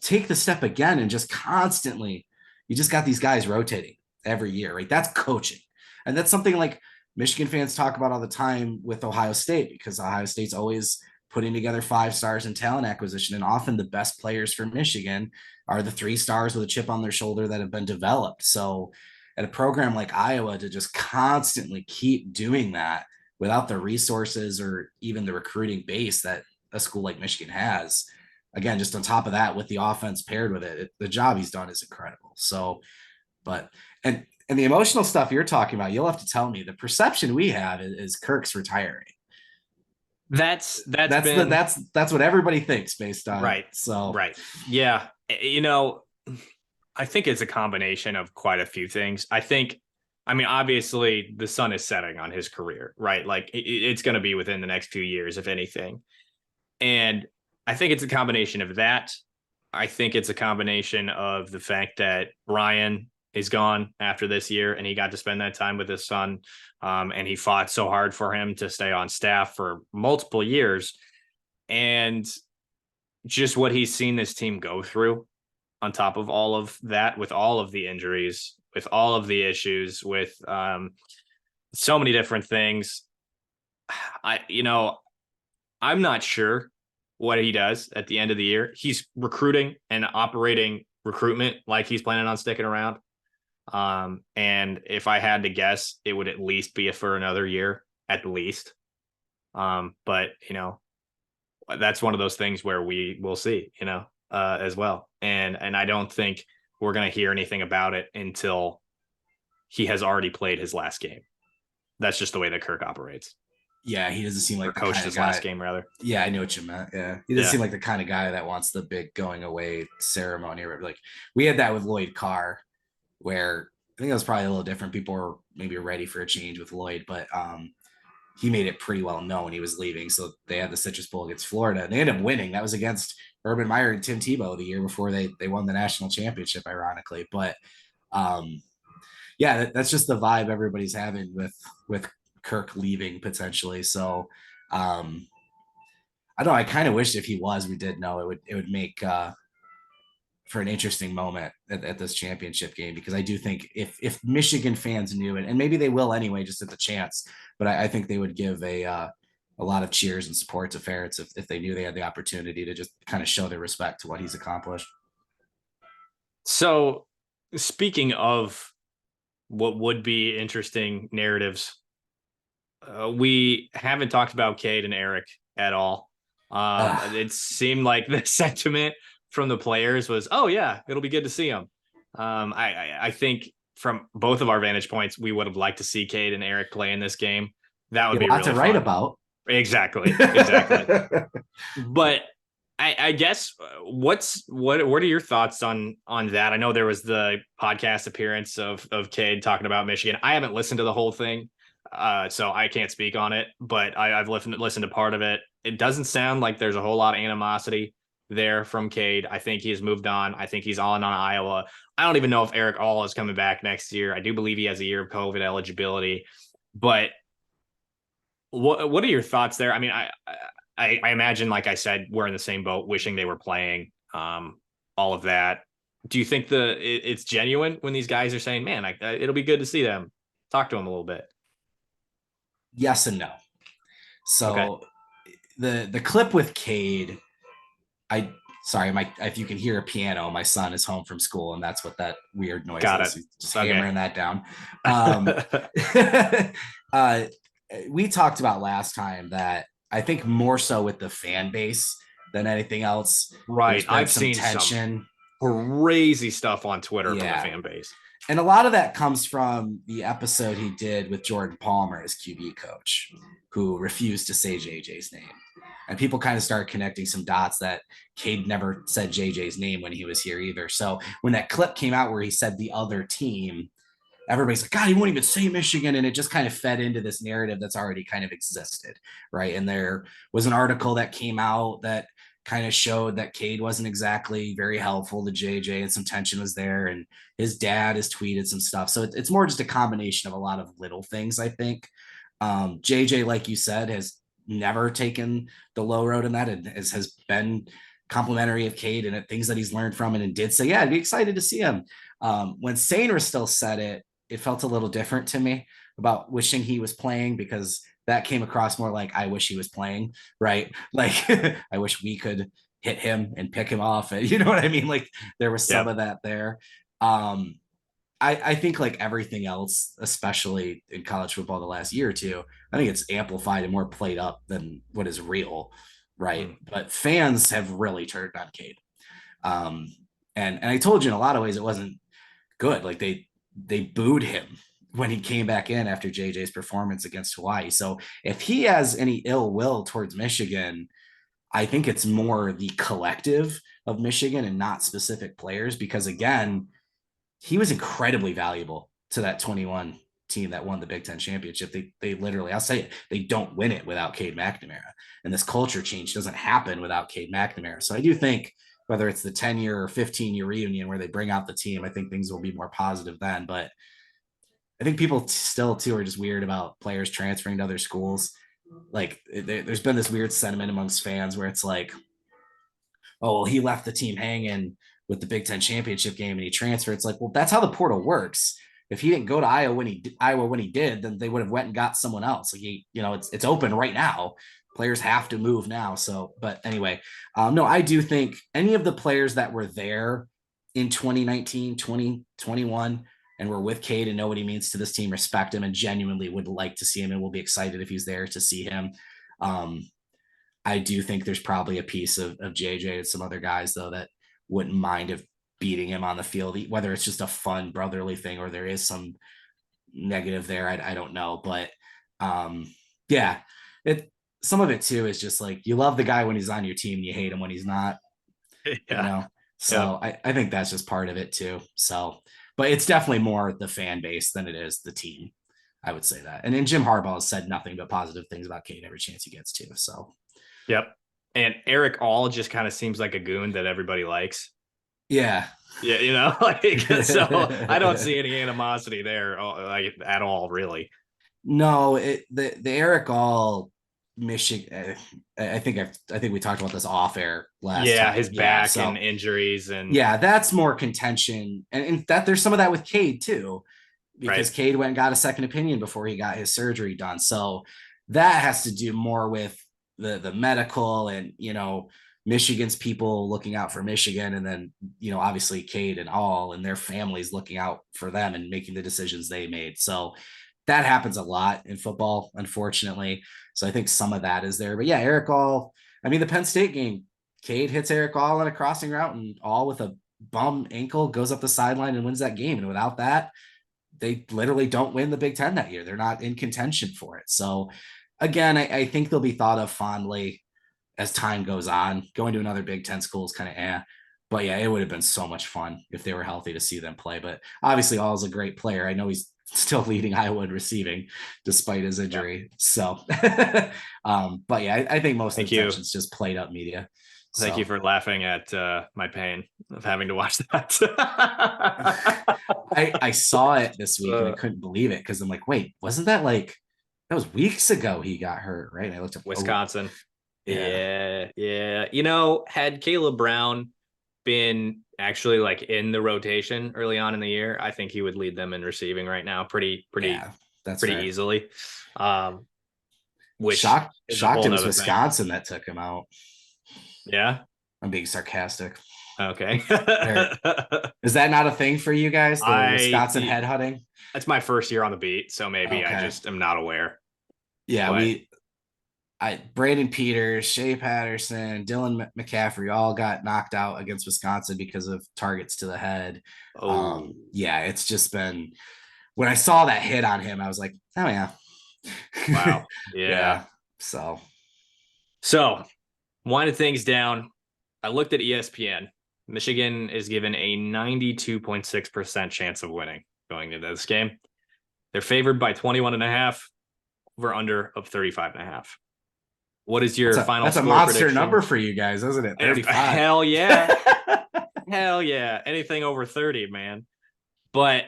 take the step again and just constantly, you just got these guys rotating every year, right? That's coaching. And that's something like Michigan fans talk about all the time with Ohio State, because Ohio State's always putting together 5 stars in talent acquisition. And often the best players for Michigan are the 3 stars with a chip on their shoulder that have been developed. So at a program like Iowa, to just constantly keep doing that without the resources or even the recruiting base that a school like Michigan has, again, just on top of that, with the offense paired with it, the job he's done is incredible. So, and the emotional stuff you're talking about, you'll have to tell me. The perception we have is Kirk's retiring. That's what everybody thinks based on right. So right, yeah. I think it's a combination of quite a few things. Obviously the sun is setting on his career, right? Like, it's going to be within the next few years, if anything. And I think it's a combination of that. I think it's a combination of the fact that Brian is gone after this year, and he got to spend that time with his son. And he fought so hard for him to stay on staff for multiple years. And just what he's seen this team go through on top of all of that, with all of the injuries, with all of the issues, with so many different things. I'm not sure what he does at the end of the year. He's recruiting and operating recruitment like he's planning on sticking around. And if I had to guess, it would at least be for another year, at least. But that's one of those things where we will see, as well. And I don't think we're going to hear anything about it until he has already played his last game. That's just the way that Kirk operates. Yeah, he doesn't seem like the coached his last game, rather. Yeah, I know what you meant. Yeah, he doesn't seem like the kind of guy that wants the big going away ceremony. Like we had that with Lloyd Carr, where I think that was probably a little different. People were maybe ready for a change with Lloyd, but he made it pretty well known he was leaving. So they had the Citrus Bowl against Florida, and they ended up winning. That was against Urban Meyer and Tim Tebow the year before they won the national championship, ironically. But that's just the vibe everybody's having with Kirk leaving potentially. So I don't know. I kind of wish if he was, we did know it would make for an interesting moment at this championship game, because I do think if Michigan fans knew it, and maybe they will anyway, just at the chance, but I think they would give a lot of cheers and support to Ferentz if they knew they had the opportunity to just kind of show their respect to what he's accomplished. So speaking of what would be interesting narratives, we haven't talked about Cade and Erick at all. It seemed like the sentiment from the players was, oh yeah, it'll be good to see him. I think from both of our vantage points, we would have liked to see Cade and Erick play in this game. That would be really to fun. Write about. Exactly. But I guess what are your thoughts on that? I know there was the podcast appearance of Cade talking about Michigan. I haven't listened to the whole thing, so I can't speak on it, but I've listened to part of it. It doesn't sound like there's a whole lot of animosity there from Cade. I think he's moved on. I think he's on Iowa. I don't even know if Erick All is coming back next year. I do believe he has a year of COVID eligibility, but what are your thoughts there? I mean, I imagine, like I said, we're in the same boat, wishing they were playing, all of that. Do you think it's genuine when these guys are saying, man, it'll be good to see them? Talk to them a little bit. Yes and no. So the clip with Cade, if you can hear a piano, my son is home from school, and that's what that weird noise is. He's just hammering that down. We talked about last time that I think more so with the fan base than anything else. Right. I've seen some crazy stuff on Twitter from the fan base. And a lot of that comes from the episode he did with Jordan Palmer as QB coach, who refused to say JJ's name. And people kind of started connecting some dots that Cade never said JJ's name when he was here either. So when that clip came out where he said the other team, everybody's like, God, he won't even say Michigan. And it just kind of fed into this narrative that's already kind of existed. Right. And there was an article that came out that kind of showed that Cade wasn't exactly very helpful to JJ, and some tension was there. And his dad has tweeted some stuff. So it's more just a combination of a lot of little things, I think. JJ, like you said, has never taken the low road in that, and has been complimentary of Cade and things that he's learned from it, and did say, yeah, I'd be excited to see him. When Sainer still said it, it felt a little different to me about wishing he was playing, because that came across more like, I wish he was playing, right? Like, I wish we could hit him and pick him off. And you know what I mean? Like, there was some of that there. I think like everything else, especially in college football the last year or two, I think it's amplified and more played up than what is real, right? But fans have really turned on Cade. And I told you in a lot of ways it wasn't good. Like they booed him when he came back in after JJ's performance against Hawaii. So if he has any ill will towards Michigan, I think it's more the collective of Michigan and not specific players, because again, he was incredibly valuable to that 21 team that won the Big Ten championship. They literally, I'll say it, they don't win it without Cade McNamara. And this culture change doesn't happen without Cade McNamara. So I do think whether it's the 10-year or 15-year reunion where they bring out the team, I think things will be more positive then. But I think people still too are just weird about players transferring to other schools. Like there's been this weird sentiment amongst fans where it's like, oh, well, he left the team hanging with the Big Ten championship game and he transferred. It's like, well, that's how the portal works. If he didn't go to Iowa when he did, then they would have went and got someone else. Like it's open right now. Players have to move now. So, but anyway, no, I do think any of the players that were there in 2019, 2021, and we're with Cade and know what he means to this team, respect him, and genuinely would like to see him, and will be excited if he's there to see him. I do think there's probably a piece of JJ and some other guys though that wouldn't mind if beating him on the field, whether it's just a fun brotherly thing or there is some negative there. I don't know, but yeah, some of it too is just like you love the guy when he's on your team, and you hate him when he's not. Yeah. So yeah. I think that's just part of it too. So, but it's definitely more the fan base than it is the team. I would say that. And then Jim Harbaugh has said nothing but positive things about Cade every chance he gets to. So, yep. And Erick all just kind of seems like a goon that everybody likes. Yeah. Yeah. So I don't see any animosity there like at all, really. No, the Erick all Michigan. I think we talked about this off air last time. His back and injuries and that's more contention, and that there's some of that with Cade too, because Cade went and got a second opinion before he got his surgery done. So that has to do more with the medical and Michigan's people looking out for Michigan, and then obviously Cade and their families looking out for them and making the decisions they made. So that happens a lot in football, unfortunately. So I think some of that is there. But yeah, Erick all, the Penn State game, Cade hits Erick all on a crossing route and all with a bum ankle goes up the sideline and wins that game. And without that, they literally don't win the Big Ten that year. They're not in contention for it. So again, I think they'll be thought of fondly as time goes on. Going to another Big Ten school is kind of But yeah, it would have been so much fun if they were healthy to see them play. But obviously, All is a great player. I know he's still leading Iowa in receiving despite his injury. Yeah. So, but yeah, I think most of the attention's just played up media. Thank you for laughing at my pain of having to watch that. I saw it this week and I couldn't believe it because I'm like, wait, wasn't that was weeks ago he got hurt, right? And I looked up Wisconsin. Yeah. Had Caleb Brown been actually in the rotation early on in the year, I think he would lead them in receiving right now pretty easily. Which shocked it was Wisconsin that took him out. Yeah, I'm being sarcastic. Okay. Is that not a thing for you guys? Wisconsin headhunting? That's my first year on the beat, so maybe I just am not aware. Yeah, Brandon Peters, Shea Patterson, Dylan McCaffrey all got knocked out against Wisconsin because of targets to the head. It's just been, when I saw that hit on him, I was like, oh yeah. Wow. Yeah. So winding things down, I looked at ESPN. Michigan is given a 92.6% chance of winning going into this game. They're favored by 21.5, over under of 35.5. What is your final score prediction? That's a monster number for you guys, isn't it? 35. Hell yeah. Hell yeah. Anything over 30, man. But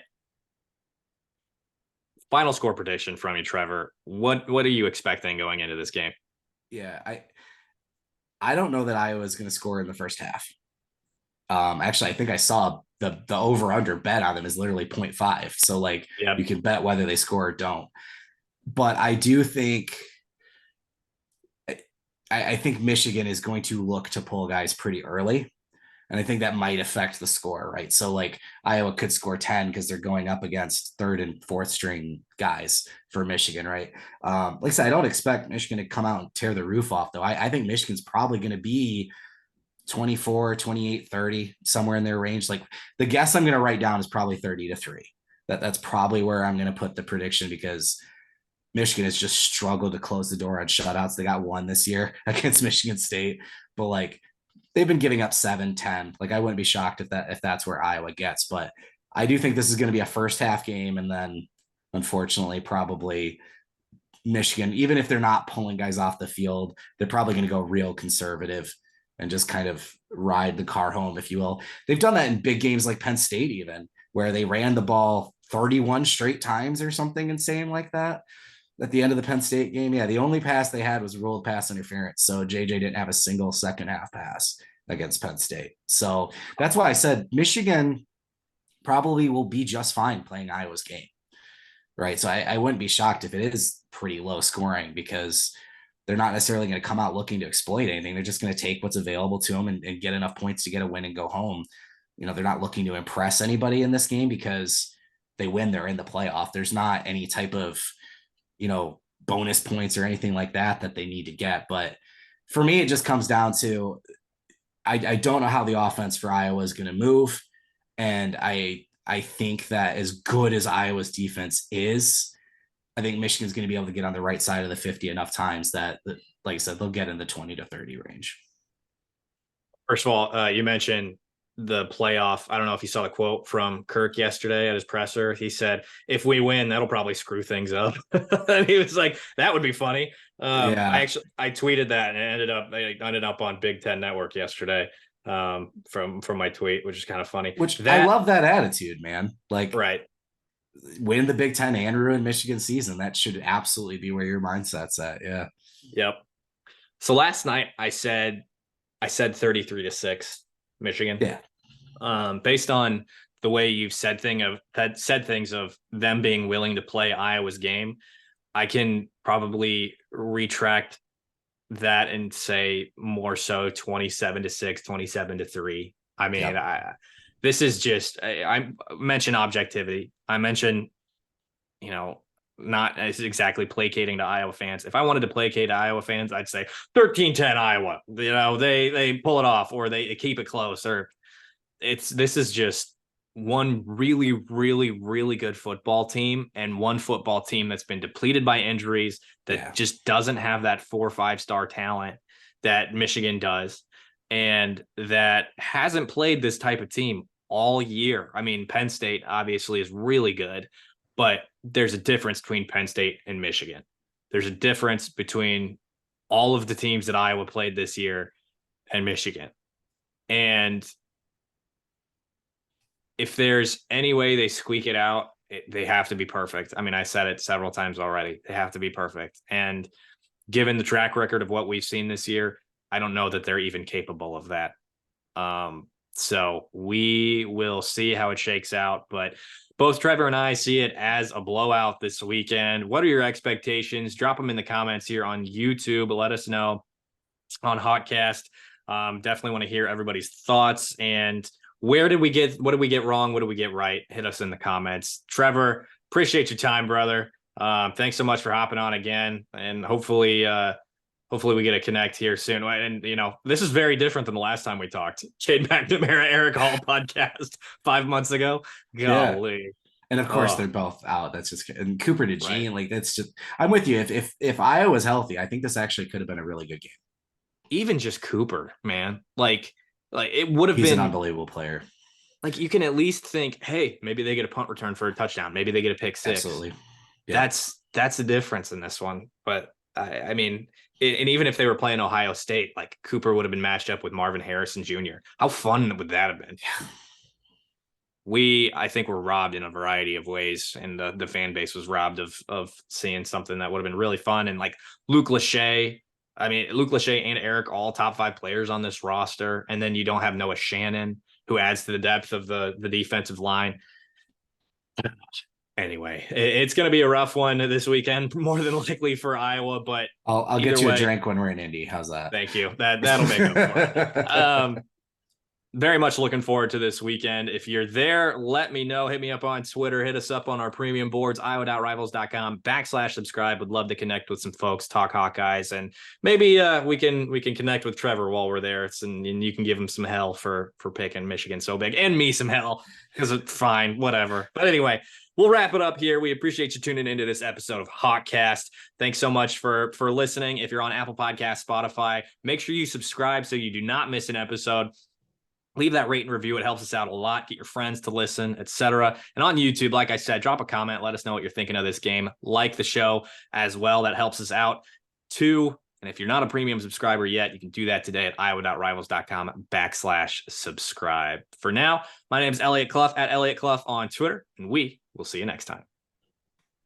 final score prediction from you, Trevor. What are you expecting going into this game? Yeah, I don't know that Iowa is going to score in the first half. Actually, I think I saw the over-under bet on them is literally 0.5. So you can bet whether they score or don't. But I do think I think Michigan is going to look to pull guys pretty early. And I think that might affect the score, right? So Iowa could score 10 because they're going up against third and fourth string guys for Michigan, right? Like I said, I don't expect Michigan to come out and tear the roof off, though. I think Michigan's probably going to be 24, 28, 30, somewhere in their range. The guess I'm going to write down is probably 30-3. That's probably where I'm going to put the prediction because Michigan has just struggled to close the door on shutouts. They got one this year against Michigan State, but they've been giving up 7, 10. I wouldn't be shocked if that's where Iowa gets, but I do think this is going to be a first half game. And then unfortunately, probably Michigan, even if they're not pulling guys off the field, they're probably going to go real conservative and just kind of ride the car home, if you will. They've done that in big games like Penn State, even where they ran the ball 31 straight times or something insane like that at the end of the Penn State game. Yeah, the only pass they had was ruled pass interference. So JJ didn't have a single second half pass against Penn State. So that's why I said Michigan probably will be just fine playing Iowa's game. Right. So I wouldn't be shocked if it is pretty low scoring, because they're not necessarily going to come out looking to exploit anything. They're just going to take what's available to them and get enough points to get a win and go home. They're not looking to impress anybody in this game, because they win, they're in the playoff. There's not any type of, bonus points or anything like that they need to get. But for me, it just comes down to, I don't know how the offense for Iowa is going to move. And I think that as good as Iowa's defense is, I think Michigan's going to be able to get on the right side of the 50 enough times that, like I said, they'll get in the 20 to 30 range. First of all, you mentioned the playoff. I don't know if you saw the quote from Kirk yesterday at his presser. He said, if we win, that'll probably screw things up. And he was like, that would be funny. I tweeted that, and it ended up on Big Ten Network yesterday. From my tweet, which is kind of funny. I love that attitude, man. Like, right, win the Big Ten and ruin Michigan season. That should absolutely be where your mindset's at. Yeah. Yep. So last night I said 33-6 Michigan. Yeah. Based on the way you've said things of them being willing to play Iowa's game, I can probably retract that and say more so 27-6, 27-3. I mean, this is just, I mentioned objectivity. I mentioned, not as exactly placating to Iowa fans. If I wanted to placate to Iowa fans, I'd say 13-10 Iowa. They pull it off, or they keep it close, or this is just one really, really, really good football team, and one football team that's been depleted by injuries, that just doesn't have that 4 or 5 star talent that Michigan does, and that hasn't played this type of team all year. I mean, Penn State obviously is really good, but there's a difference between Penn State and Michigan. There's a difference between all of the teams that Iowa played this year and Michigan. And if there's any way they squeak it out, they have to be perfect. I mean, I said it several times already. They have to be perfect. And given the track record of what we've seen this year, I don't know that they're even capable of that. So we will see how it shakes out. But both Trevor and I see it as a blowout this weekend. What are your expectations? Drop them in the comments here on YouTube. Let us know on Hotcast. Definitely want to hear everybody's thoughts. And what did we get wrong? What did we get right? Hit us in the comments. Trevor, appreciate your time, brother. Thanks so much for hopping on again. And hopefully we get a connect here soon. And, this is very different than the last time we talked. Cade McNamara, Erick Hall podcast 5 months ago. Golly. Yeah. And of course they're both out. That's just, and Cooper to Gene, like, that's just, I'm with you. If Iowa was healthy, I think this actually could have been a really good game. Even just Cooper, man. Like it would have been an unbelievable player. Like, you can at least think, hey, maybe they get a punt return for a touchdown. Maybe they get a pick 6. Absolutely. Yeah. That's the difference in this one. But I mean, and even if they were playing Ohio State, like, Cooper would have been matched up with Marvin Harrison Jr. How fun would that have been? Yeah. I think we're robbed in a variety of ways, and the fan base was robbed of seeing something that would have been really fun. And like Luke Lachey and Erick, all top 5 players on this roster. And then you don't have Noah Shannon, who adds to the depth of the defensive line. Anyway, it's going to be a rough one this weekend, more than likely for Iowa, but I'll get you a drink when we're in Indy. How's that? Thank you. That'll make up for it. Very much looking forward to this weekend. If you're there, let me know. Hit me up on Twitter. Hit us up on our premium boards, iowa.rivals.com/subscribe. Would love to connect with some folks, talk Hawkeyes, and maybe we can connect with Trevor while we're there. And you can give him some hell for picking Michigan so big, and me some hell, because it's fine, whatever. But anyway, we'll wrap it up here. We appreciate you tuning into this episode of Hawkcast. Thanks so much for listening. If you're on Apple Podcasts, Spotify, make sure you subscribe so you do not miss an episode. Leave that rate and review. It helps us out a lot. Get your friends to listen, etc. And on YouTube, like I said, drop a comment. Let us know what you're thinking of this game. Like the show as well. That helps us out. 2 And if you're not a premium subscriber yet, you can do that today at iowa.rivals.com/subscribe. For now, my name is Eliot Clough at Eliot Clough on Twitter, and we will see you next time.